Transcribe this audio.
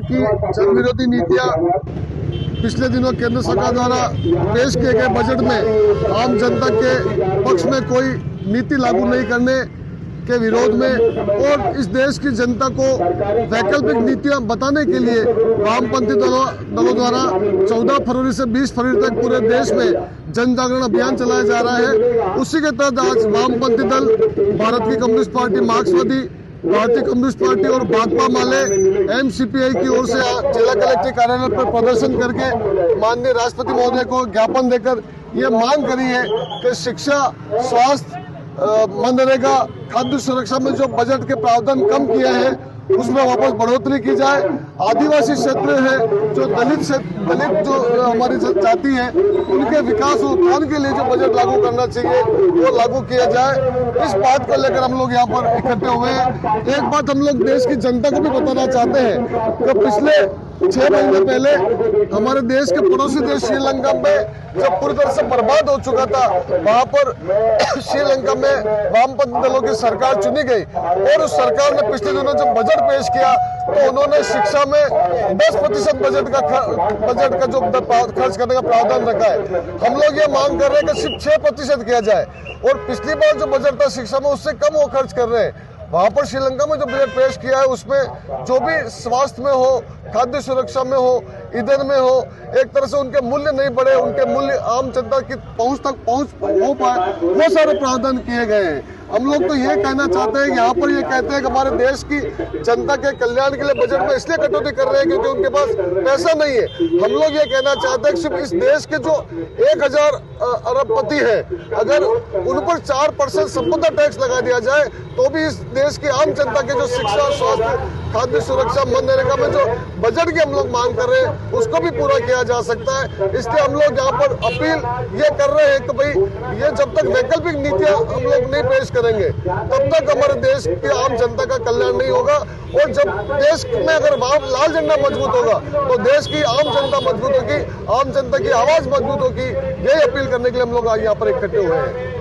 की जन विरोधी नीतियां पिछले दिनों केंद्र सरकार द्वारा पेश किए गए बजट में आम जनता के पक्ष में कोई नीति लागू नहीं करने के विरोध में और इस देश की जनता को वैकल्पिक नीतियां बताने के लिए वामपंथी दलों द्वारा 14 फरवरी से 20 फरवरी तक पूरे देश में जन जागरण अभियान चलाया जा रहा है। उसी के तहत आज वामपंथी दल, भारत की कम्युनिस्ट पार्टी, मार्क्सवादी, भारतीय कम्युनिस्ट पार्टी और भाकपा माले एमसीपीआई की ओर से जिला कलेक्टर कार्यालय पर प्रदर्शन करके माननीय राष्ट्रपति महोदय को ज्ञापन देकर ये मांग करी है कि शिक्षा, स्वास्थ्य, मनरेगा, खाद्य सुरक्षा में जो बजट के प्रावधान कम किए हैं उसमें वापस बढ़ोतरी की जाए। आदिवासी क्षेत्र है, जो दलित जो हमारी जाति है, उनके विकास और उत्थान के लिए जो बजट लागू करना चाहिए वो लागू किया जाए। इस बात को लेकर हम लोग यहाँ पर इकट्ठे हुए हैं। एक बात हम लोग देश की जनता को भी बताना चाहते हैं कि पिछले 6 महीने पहले हमारे देश के पड़ोसी देश श्रीलंका में जब पूरी तरह से बर्बाद हो चुका था, वहां पर श्रीलंका में वामपंथी दलों की सरकार चुनी गई और उस सरकार ने पिछले दिनों जब बजट पेश किया तो उन्होंने शिक्षा में 10% बजट का जो खर्च करने का प्रावधान रखा है। हम लोग ये मांग कर रहे हैं कि सिर्फ 6% किया जाए और पिछली बार जो बजट था शिक्षा में उससे कम वो खर्च कर रहे हैं। वहां पर श्रीलंका में जो बजट पेश किया है उसमें जो भी स्वास्थ्य में हो, खाद्य सुरक्षा में हो, ईंधन में हो, एक तरह से उनके मूल्य नहीं बढ़े, उनके मूल्य आम जनता की पहुंच हो पाए, वो सारे प्रावधान किए गए हैं। हम लोग तो ये कहना चाहते हैं, यहाँ पर ये कहते हैं कि हमारे देश की जनता के कल्याण के लिए बजट में इसलिए कटौती कर रहे हैं क्योंकि उनके पास पैसा नहीं है। हम लोग ये कहना चाहते हैं कि सिर्फ इस देश के जो 1000 अरबपति है, अगर उन पर 4% संपदा टैक्स लगा दिया जाए तो भी इस देश की आम जनता के जो शिक्षा, स्वास्थ्य, खाद्य सुरक्षा, मनरेगा में जो बजट की हम लोग मांग कर रहे हैं उसको भी पूरा किया जा सकता है। इसलिए हम लोग यहाँ पर अपील ये कर रहे हैं कि भाई ये जब तक वैकल्पिक नीतियां हम लोग नहीं पेश करेंगे तब तक हमारे देश की आम जनता का कल्याण नहीं होगा। और जब देश में अगर लाल झंडा मजबूत होगा तो देश की आम जनता मजबूत होगी, आम जनता की आवाज मजबूत होगी। यही अपील करने के लिए हम लोग आज यहाँ पर इकट्ठे हुए हैं।